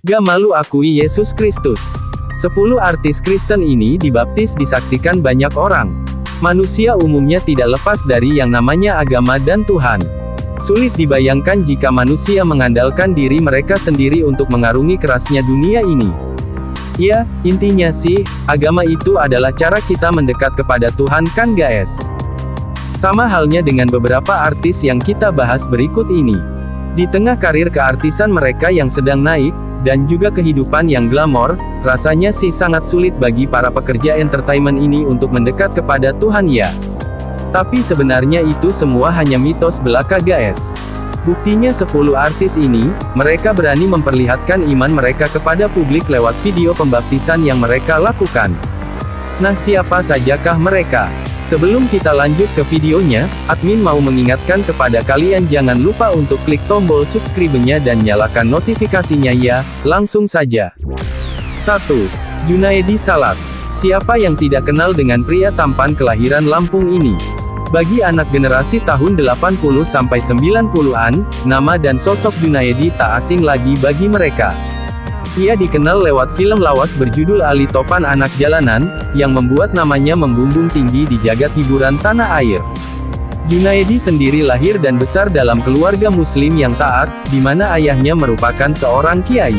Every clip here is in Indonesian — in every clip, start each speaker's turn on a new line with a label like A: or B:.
A: Gak malu akui Yesus Kristus. 10 artis Kristen ini dibaptis disaksikan banyak orang. Manusia umumnya tidak lepas dari yang namanya agama dan Tuhan. Sulit dibayangkan jika manusia mengandalkan diri mereka sendiri untuk mengarungi kerasnya dunia ini. Ya, intinya sih, agama itu adalah cara kita mendekat kepada Tuhan, kan guys? Sama halnya dengan beberapa artis yang kita bahas berikut ini. Di tengah karir keartisan mereka yang sedang naik, dan juga kehidupan yang glamor, rasanya sih sangat sulit bagi para pekerja entertainment ini untuk mendekat kepada Tuhan ya. Tapi sebenarnya itu semua hanya mitos belaka guys. Buktinya 10 artis ini, mereka berani memperlihatkan iman mereka kepada publik lewat video pembaptisan yang mereka lakukan. Nah, siapa sajakah mereka? Sebelum kita lanjut ke videonya, admin mau mengingatkan kepada kalian jangan lupa untuk klik tombol subscribe-nya dan nyalakan notifikasinya ya, langsung saja. 1. Junaedi Salat. Siapa yang tidak kenal dengan pria tampan kelahiran Lampung ini? Bagi anak generasi tahun 80-90-an, nama dan sosok Junaedi tak asing lagi bagi mereka. Ia dikenal lewat film lawas berjudul Ali Topan Anak Jalanan, yang membuat namanya membumbung tinggi di jagat hiburan tanah air. Junaedi sendiri lahir dan besar dalam keluarga muslim yang taat, di mana ayahnya merupakan seorang kiai.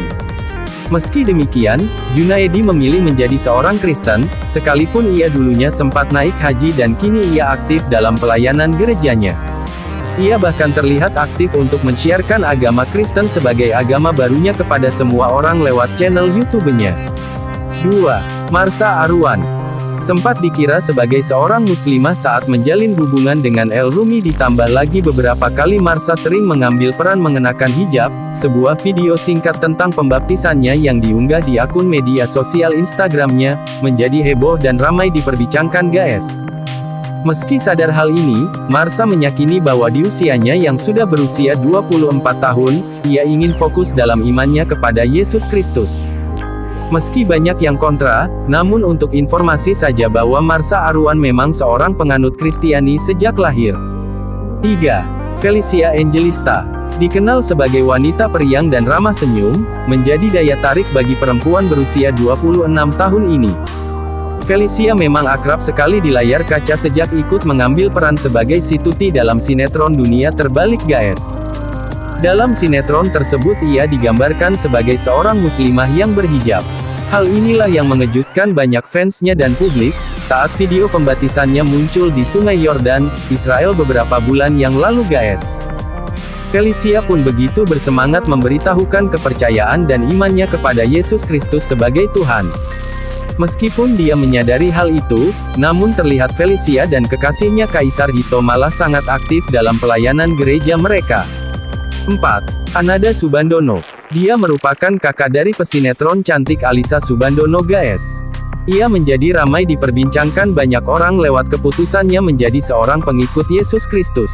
A: Meski demikian, Junaedi memilih menjadi seorang Kristen, sekalipun ia dulunya sempat naik haji dan kini ia aktif dalam pelayanan gerejanya. Ia bahkan terlihat aktif untuk mensiarkan agama Kristen sebagai agama barunya kepada semua orang lewat channel YouTube-nya. 2. Marsha Arwan. Sempat dikira sebagai seorang muslimah saat menjalin hubungan dengan El Rumi, ditambah lagi beberapa kali Marsha sering mengambil peran mengenakan hijab. Sebuah video singkat tentang pembaptisannya yang diunggah di akun media sosial Instagramnya, menjadi heboh dan ramai diperbincangkan guys. Meski sadar hal ini, Marsha meyakini bahwa di usianya yang sudah berusia 24 tahun, ia ingin fokus dalam imannya kepada Yesus Kristus. Meski banyak yang kontra, namun untuk informasi saja bahwa Marsha Arwan memang seorang penganut Kristiani sejak lahir. 3. Felicia Angelista. Dikenal sebagai wanita periang dan ramah senyum, menjadi daya tarik bagi perempuan berusia 26 tahun ini. Felicia memang akrab sekali di layar kaca sejak ikut mengambil peran sebagai si Tuti dalam sinetron Dunia Terbalik guys. Dalam sinetron tersebut ia digambarkan sebagai seorang muslimah yang berhijab. Hal inilah yang mengejutkan banyak fansnya dan publik, saat video pembaptisannya muncul di Sungai Yordan, Israel beberapa bulan yang lalu guys. Felicia pun begitu bersemangat memberitahukan kepercayaan dan imannya kepada Yesus Kristus sebagai Tuhan. Meskipun dia menyadari hal itu, namun terlihat Felicia dan kekasihnya Kaisar Hito malah sangat aktif dalam pelayanan gereja mereka. 4. Ananda Subandono. Dia merupakan kakak dari pesinetron cantik Alisa Subandono guys. Ia menjadi ramai diperbincangkan banyak orang lewat keputusannya menjadi seorang pengikut Yesus Kristus.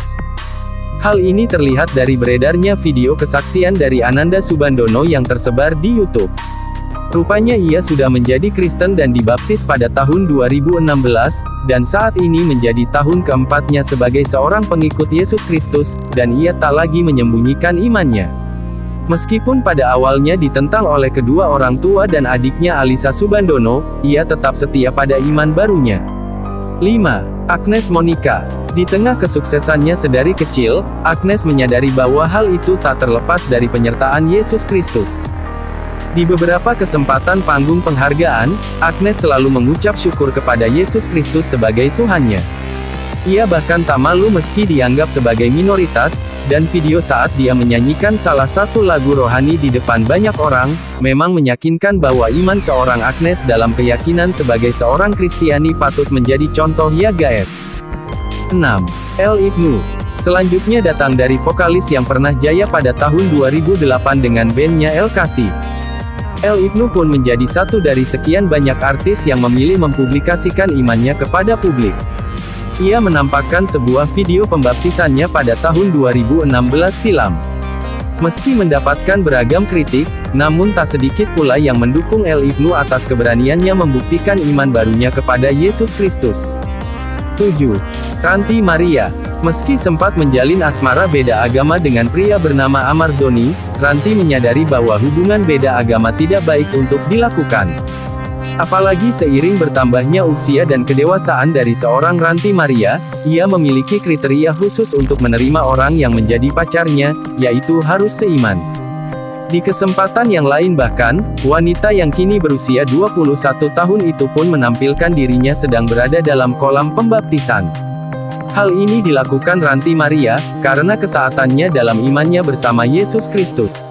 A: Hal ini terlihat dari beredarnya video kesaksian dari Ananda Subandono yang tersebar di YouTube. Rupanya ia sudah menjadi Kristen dan dibaptis pada tahun 2016, dan saat ini menjadi tahun keempatnya sebagai seorang pengikut Yesus Kristus, dan ia tak lagi menyembunyikan imannya. Meskipun pada awalnya ditentang oleh kedua orang tua dan adiknya Alisa Subandono, ia tetap setia pada iman barunya. 5. Agnes Monica. Di tengah kesuksesannya sedari kecil, Agnes menyadari bahwa hal itu tak terlepas dari penyertaan Yesus Kristus. Di beberapa kesempatan panggung penghargaan, Agnes selalu mengucap syukur kepada Yesus Kristus sebagai Tuhannya. Ia bahkan tak malu meski dianggap sebagai minoritas, dan video saat dia menyanyikan salah satu lagu rohani di depan banyak orang, memang meyakinkan bahwa iman seorang Agnes dalam keyakinan sebagai seorang Kristiani patut menjadi contoh ya guys. 6. El Ibnu. Selanjutnya datang dari vokalis yang pernah jaya pada tahun 2008 dengan bandnya El Kasih. El Ibnu pun menjadi satu dari sekian banyak artis yang memilih mempublikasikan imannya kepada publik. Ia menampakkan sebuah video pembaptisannya pada tahun 2016 silam. Meski mendapatkan beragam kritik, namun tak sedikit pula yang mendukung El Ibnu atas keberaniannya membuktikan iman barunya kepada Yesus Kristus. 7. Ranti Maria. Meski sempat menjalin asmara beda agama dengan pria bernama Amarzoni, Ranti menyadari bahwa hubungan beda agama tidak baik untuk dilakukan. Apalagi seiring bertambahnya usia dan kedewasaan dari seorang Ranti Maria, ia memiliki kriteria khusus untuk menerima orang yang menjadi pacarnya, yaitu harus seiman. Di kesempatan yang lain bahkan, wanita yang kini berusia 21 tahun itu pun menampilkan dirinya sedang berada dalam kolam pembaptisan. Hal ini dilakukan Ranti Maria, karena ketaatannya dalam imannya bersama Yesus Kristus.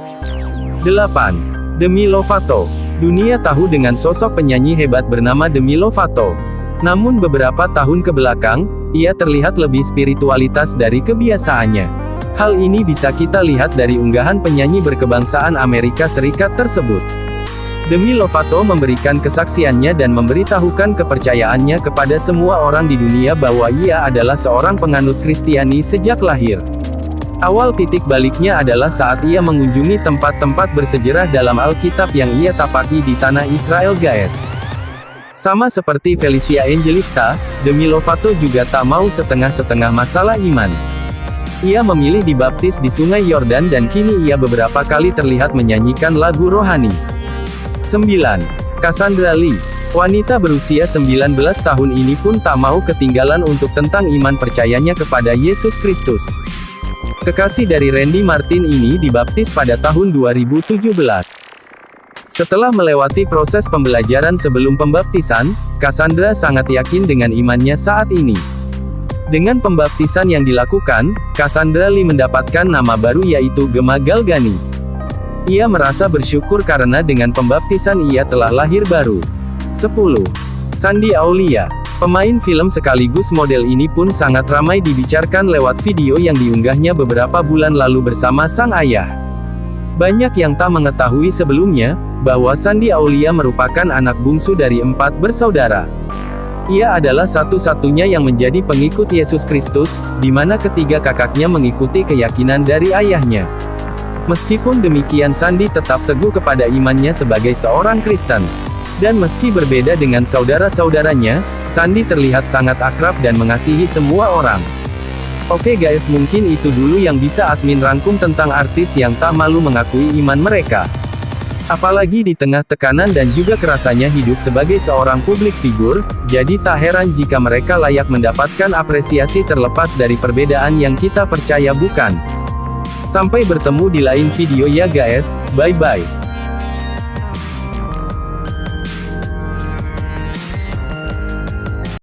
A: 8. Demi Lovato. Dunia tahu dengan sosok penyanyi hebat bernama Demi Lovato. Namun beberapa tahun ke belakang, ia terlihat lebih spiritualitas dari kebiasaannya. Hal ini bisa kita lihat dari unggahan penyanyi berkebangsaan Amerika Serikat tersebut. Demi Lovato memberikan kesaksiannya dan memberitahukan kepercayaannya kepada semua orang di dunia bahwa ia adalah seorang penganut Kristiani sejak lahir. Awal titik baliknya adalah saat ia mengunjungi tempat-tempat bersejarah dalam Alkitab yang ia tapaki di tanah Israel guys. Sama seperti Felicia Angelista, Demi Lovato juga tak mau setengah-setengah masalah iman. Ia memilih dibaptis di Sungai Yordan dan kini ia beberapa kali terlihat menyanyikan lagu rohani. 9. Cassandra Lee. Wanita berusia 19 tahun ini pun tak mau ketinggalan untuk tentang iman percayanya kepada Yesus Kristus. Kekasih dari Randy Martin ini dibaptis pada tahun 2017. Setelah melewati proses pembelajaran sebelum pembaptisan, Cassandra sangat yakin dengan imannya saat ini. Dengan pembaptisan yang dilakukan, Cassandra Lee mendapatkan nama baru yaitu Gemma Galgani. Ia merasa bersyukur karena dengan pembaptisan ia telah lahir baru. 10. Shandy Aulia. Pemain film sekaligus model ini pun sangat ramai dibicarakan lewat video yang diunggahnya beberapa bulan lalu bersama sang ayah. Banyak yang tak mengetahui sebelumnya, bahwa Shandy Aulia merupakan anak bungsu dari 4 bersaudara. Ia adalah satu-satunya yang menjadi pengikut Yesus Kristus, di mana ketiga kakaknya mengikuti keyakinan dari ayahnya. Meskipun demikian Shandy tetap teguh kepada imannya sebagai seorang Kristen. Dan meski berbeda dengan saudara-saudaranya, Shandy terlihat sangat akrab dan mengasihi semua orang. Oke guys, mungkin itu dulu yang bisa admin rangkum tentang artis yang tak malu mengakui iman mereka. Apalagi di tengah tekanan dan juga kerasanya hidup sebagai seorang publik figur, jadi tak heran jika mereka layak mendapatkan apresiasi terlepas dari perbedaan yang kita percaya bukan. Sampai bertemu di lain video ya guys, bye-bye.